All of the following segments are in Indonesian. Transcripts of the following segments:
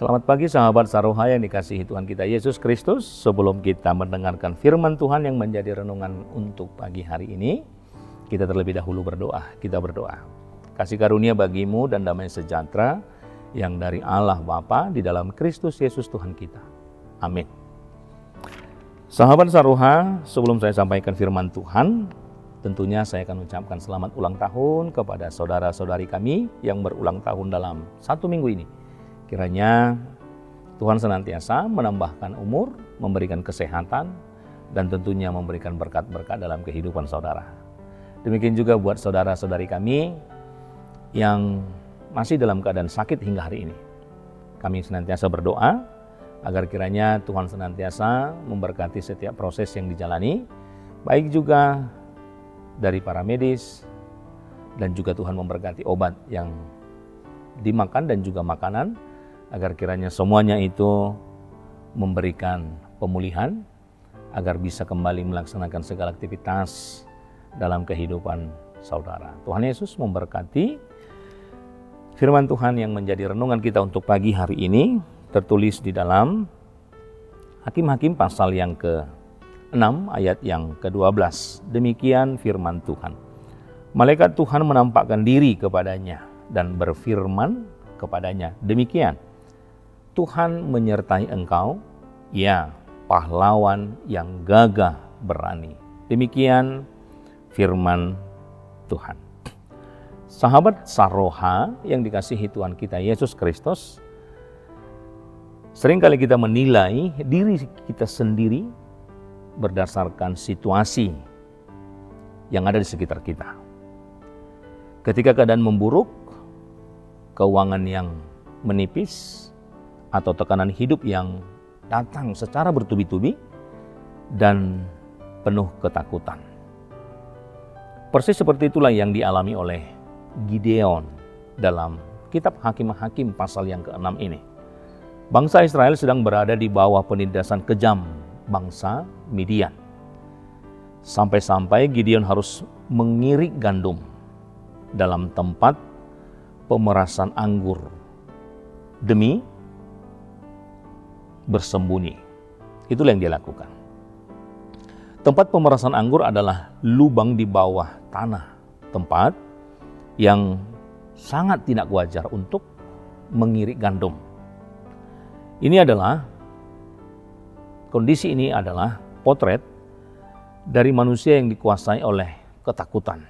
Selamat pagi sahabat Saroha yang dikasihi Tuhan kita Yesus Kristus. Sebelum kita mendengarkan firman Tuhan yang menjadi renungan untuk pagi hari ini, kita terlebih dahulu berdoa. Kita berdoa. Kasih karunia bagimu dan damai sejahtera yang dari Allah Bapa di dalam Kristus Yesus Tuhan kita. Amin. Sahabat Saroha, sebelum saya sampaikan firman Tuhan, tentunya saya akan mengucapkan selamat ulang tahun kepada saudara-saudari kami yang berulang tahun dalam satu minggu ini. Kiranya Tuhan senantiasa menambahkan umur, memberikan kesehatan, dan tentunya memberikan berkat-berkat dalam kehidupan saudara. Demikian juga buat saudara-saudari kami yang masih dalam keadaan sakit hingga hari ini. Kami senantiasa berdoa agar kiranya Tuhan senantiasa memberkati setiap proses yang dijalani, baik juga dari para medis, dan juga Tuhan memberkati obat yang dimakan dan juga makanan, agar kiranya semuanya itu memberikan pemulihan, agar bisa kembali melaksanakan segala aktivitas dalam kehidupan saudara. Tuhan Yesus memberkati. Firman Tuhan yang menjadi renungan kita untuk pagi hari ini tertulis di dalam Hakim-Hakim pasal yang ke-6 ayat yang ke-12. Demikian firman Tuhan. Malaikat Tuhan menampakkan diri kepadanya dan berfirman kepadanya, demikian, Tuhan menyertai engkau, ya pahlawan yang gagah berani. Demikian firman Tuhan. Sahabat Saroha yang dikasihi Tuhan kita Yesus Kristus, seringkali kita menilai diri kita sendiri berdasarkan situasi yang ada di sekitar kita. Ketika keadaan memburuk, keuangan yang menipis, atau tekanan hidup yang datang secara bertubi-tubi dan penuh ketakutan. Persis seperti itulah yang dialami oleh Gideon dalam kitab Hakim-Hakim pasal yang ke-6 ini. Bangsa Israel sedang berada di bawah penindasan kejam bangsa Midian. Sampai-sampai Gideon harus mengirik gandum dalam tempat pemerasan anggur demi bersembunyi. Itulah yang dia lakukan. Tempat pemerasan anggur adalah lubang di bawah tanah, tempat yang sangat tidak wajar untuk mengirik gandum. Kondisi ini adalah potret dari manusia yang dikuasai oleh ketakutan,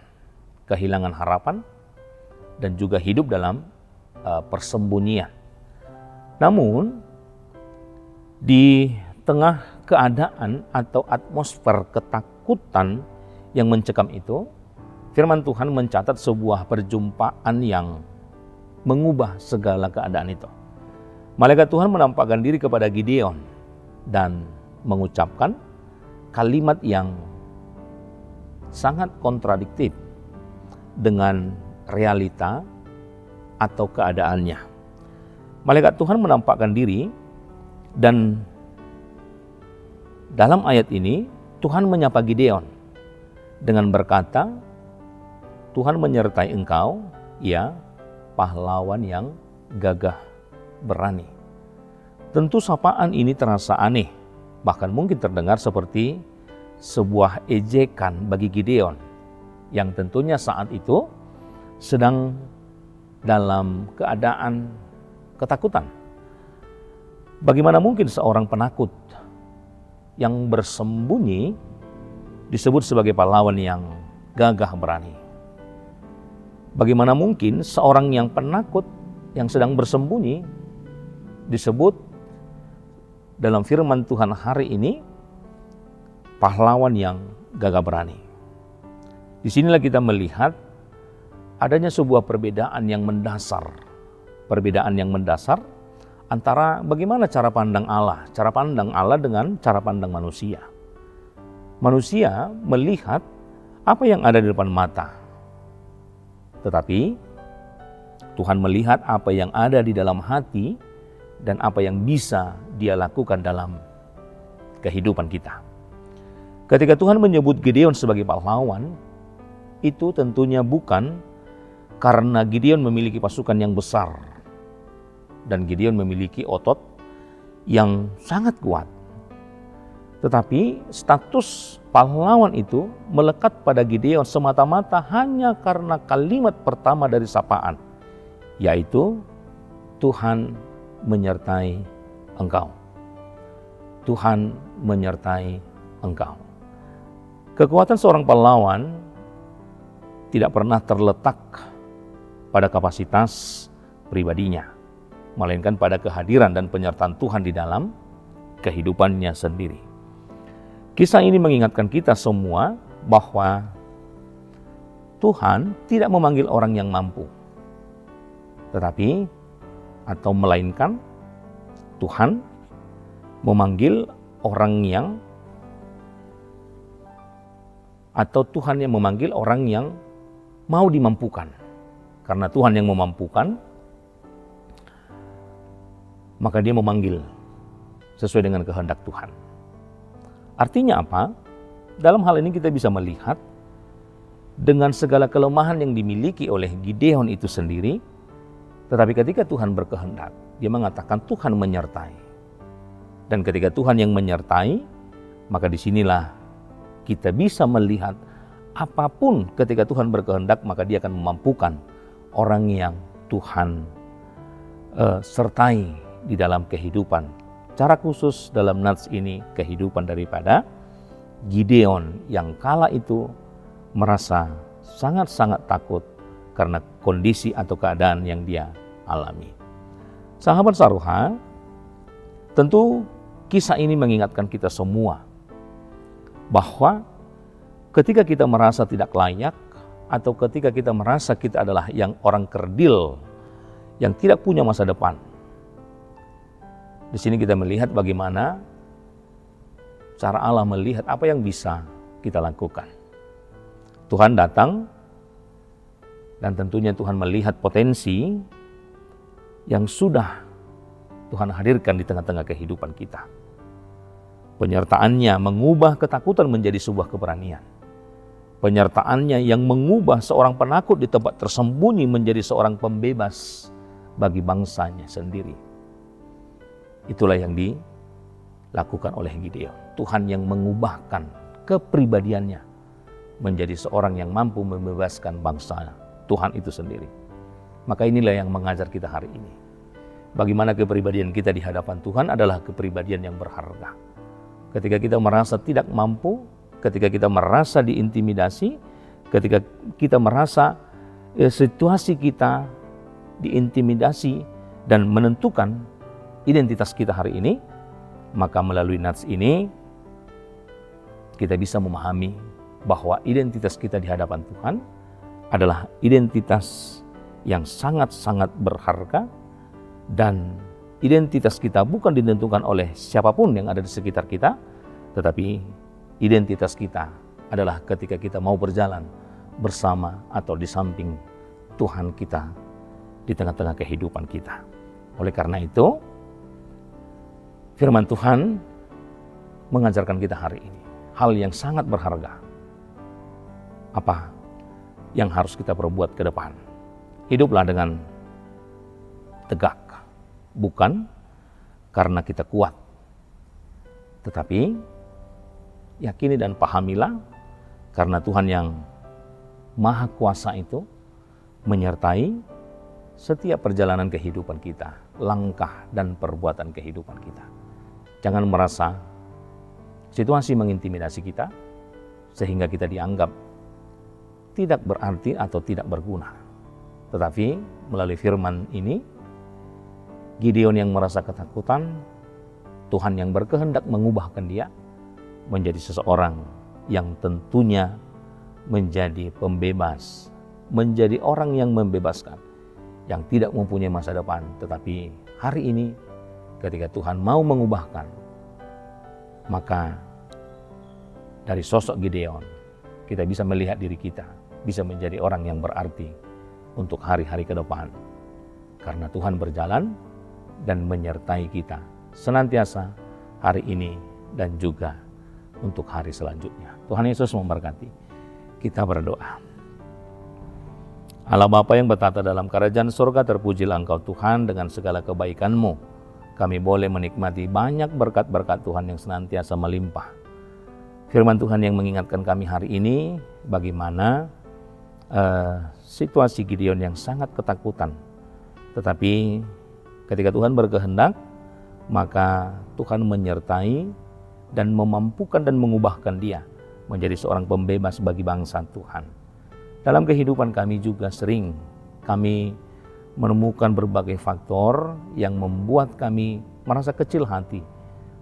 kehilangan harapan, dan juga hidup dalam persembunyian. Namun, di tengah keadaan atau atmosfer ketakutan yang mencekam itu, firman Tuhan mencatat sebuah perjumpaan yang mengubah segala keadaan itu. Malaikat Tuhan menampakkan diri kepada Gideon dan mengucapkan kalimat yang sangat kontradiktif dengan realita atau keadaannya. Malaikat Tuhan menampakkan diri, dan dalam ayat ini Tuhan menyapa Gideon dengan berkata, Tuhan menyertai engkau, ya pahlawan yang gagah berani. Tentu sapaan ini terasa aneh, bahkan mungkin terdengar seperti sebuah ejekan bagi Gideon yang tentunya saat itu sedang dalam keadaan ketakutan. Bagaimana mungkin seorang penakut yang bersembunyi disebut sebagai pahlawan yang gagah berani? Bagaimana mungkin seorang yang penakut yang sedang bersembunyi disebut dalam firman Tuhan hari ini pahlawan yang gagah berani? Disinilah kita melihat adanya sebuah perbedaan yang mendasar antara bagaimana cara pandang Allah dengan cara pandang manusia. Manusia melihat apa yang ada di depan mata, tetapi Tuhan melihat apa yang ada di dalam hati dan apa yang bisa Dia lakukan dalam kehidupan kita. Ketika Tuhan menyebut Gideon sebagai pahlawan, itu tentunya bukan karena Gideon memiliki pasukan yang besar, dan Gideon memiliki otot yang sangat kuat. Tetapi status pahlawan itu melekat pada Gideon semata-mata hanya karena kalimat pertama dari sapaan, yaitu Tuhan menyertai engkau. Tuhan menyertai engkau. Kekuatan seorang pahlawan tidak pernah terletak pada kapasitas pribadinya, melainkan pada kehadiran dan penyertaan Tuhan di dalam kehidupannya sendiri. Kisah ini mengingatkan kita semua bahwa Tuhan tidak memanggil orang yang mampu, tetapi atau melainkan Tuhan memanggil orang yang memanggil orang yang mau dimampukan. Karena Tuhan yang memampukan, maka Dia memanggil sesuai dengan kehendak Tuhan. Artinya apa? Dalam hal ini kita bisa melihat dengan segala kelemahan yang dimiliki oleh Gideon itu sendiri, tetapi ketika Tuhan berkehendak, Dia mengatakan Tuhan menyertai. Dan ketika Tuhan yang menyertai, maka disinilah kita bisa melihat apapun ketika Tuhan berkehendak, maka Dia akan memampukan orang yang Tuhan sertai di dalam kehidupan. Cara khusus dalam nats ini kehidupan daripada Gideon yang kala itu merasa sangat-sangat takut karena kondisi atau keadaan yang dia alami. Sahabat Saruha, tentu kisah ini mengingatkan kita semua bahwa ketika kita merasa tidak layak atau ketika kita merasa kita adalah yang orang kerdil yang tidak punya masa depan, di sini kita melihat bagaimana cara Allah melihat apa yang bisa kita lakukan. Tuhan datang dan tentunya Tuhan melihat potensi yang sudah Tuhan hadirkan di tengah-tengah kehidupan kita. Penyertaannya mengubah ketakutan menjadi sebuah keberanian. Penyertaannya yang mengubah seorang penakut di tempat tersembunyi menjadi seorang pembebas bagi bangsanya sendiri. Itulah yang dilakukan oleh Gideon. Tuhan yang mengubahkan kepribadiannya menjadi seorang yang mampu membebaskan bangsa Tuhan itu sendiri. Maka inilah yang mengajar kita hari ini. Bagaimana kepribadian kita di hadapan Tuhan adalah kepribadian yang berharga. Ketika kita merasa tidak mampu, ketika kita merasa diintimidasi, ketika kita merasa situasi kita diintimidasi dan menentukan identitas kita hari ini, maka melalui nats ini kita bisa memahami bahwa identitas kita di hadapan Tuhan adalah identitas yang sangat-sangat berharga, dan identitas kita bukan ditentukan oleh siapapun yang ada di sekitar kita, tetapi identitas kita adalah ketika kita mau berjalan bersama atau di samping Tuhan kita di tengah-tengah kehidupan kita. Oleh karena itu, firman Tuhan mengajarkan kita hari ini hal yang sangat berharga. Apa yang harus kita perbuat ke depan? Hiduplah dengan tegak, bukan karena kita kuat, tetapi yakini dan pahamilah karena Tuhan yang Maha Kuasa itu menyertai setiap perjalanan kehidupan kita, langkah dan perbuatan kehidupan kita. Jangan merasa situasi mengintimidasi kita sehingga kita dianggap tidak berarti atau tidak berguna. Tetapi melalui firman ini, Gideon yang merasa ketakutan, Tuhan yang berkehendak mengubahkan dia menjadi seseorang yang tentunya menjadi pembebas, menjadi orang yang membebaskan, yang tidak mempunyai masa depan. Tetapi hari ini ketika Tuhan mau mengubahkan, maka dari sosok Gideon kita bisa melihat diri kita bisa menjadi orang yang berarti untuk hari-hari ke depan. Karena Tuhan berjalan dan menyertai kita senantiasa hari ini dan juga untuk hari selanjutnya. Tuhan Yesus memberkati. Kita berdoa. Allah Bapa yang bertata dalam kerajaan surga, terpujilah Engkau Tuhan dengan segala kebaikan-Mu. Kami boleh menikmati banyak berkat-berkat Tuhan yang senantiasa melimpah. Firman Tuhan yang mengingatkan kami hari ini bagaimana situasi Gideon yang sangat ketakutan. Tetapi ketika Tuhan berkehendak, maka Tuhan menyertai dan memampukan dan mengubahkan dia menjadi seorang pembebas bagi bangsa Tuhan. Dalam kehidupan kami juga sering kami menemukan berbagai faktor yang membuat kami merasa kecil hati,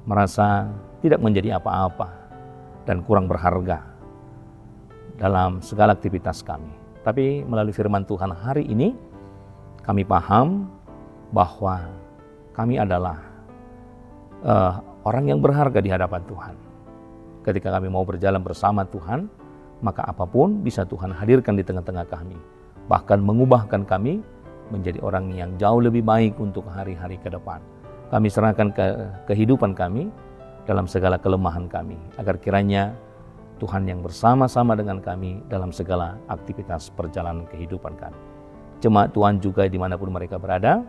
merasa tidak menjadi apa-apa dan kurang berharga dalam segala aktivitas kami. Tapi melalui firman Tuhan hari ini, kami paham bahwa kami adalah orang yang berharga di hadapan Tuhan. Ketika kami mau berjalan bersama Tuhan, maka apapun bisa Tuhan hadirkan di tengah-tengah kami. Bahkan mengubahkan kami menjadi orang yang jauh lebih baik untuk hari-hari ke depan. Kami serahkan kehidupan kami dalam segala kelemahan kami, agar kiranya Tuhan yang bersama-sama dengan kami dalam segala aktivitas perjalanan kehidupan kami. Jemaat Tuhan juga dimanapun mereka berada,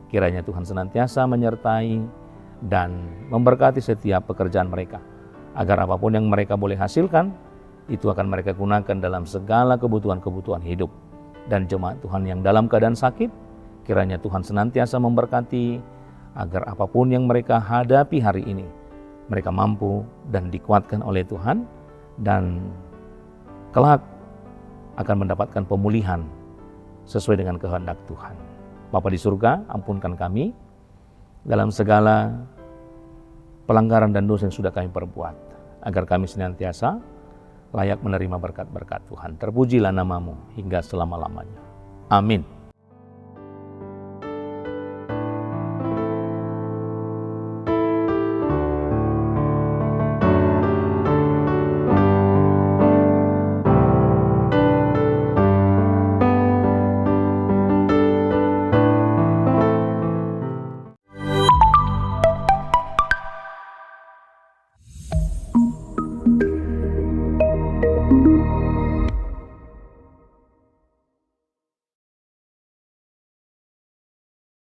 kiranya Tuhan senantiasa menyertai dan memberkati setiap pekerjaan mereka, agar apapun yang mereka boleh hasilkan, itu akan mereka gunakan dalam segala kebutuhan-kebutuhan hidup. Dan jemaat Tuhan yang dalam keadaan sakit, kiranya Tuhan senantiasa memberkati agar apapun yang mereka hadapi hari ini, mereka mampu dan dikuatkan oleh Tuhan dan kelak akan mendapatkan pemulihan sesuai dengan kehendak Tuhan. Bapa di surga, ampunkan kami dalam segala pelanggaran dan dosa yang sudah kami perbuat, agar kami senantiasa layak menerima berkat-berkat Tuhan. Terpujilah nama-Mu hingga selama-lamanya. Amin.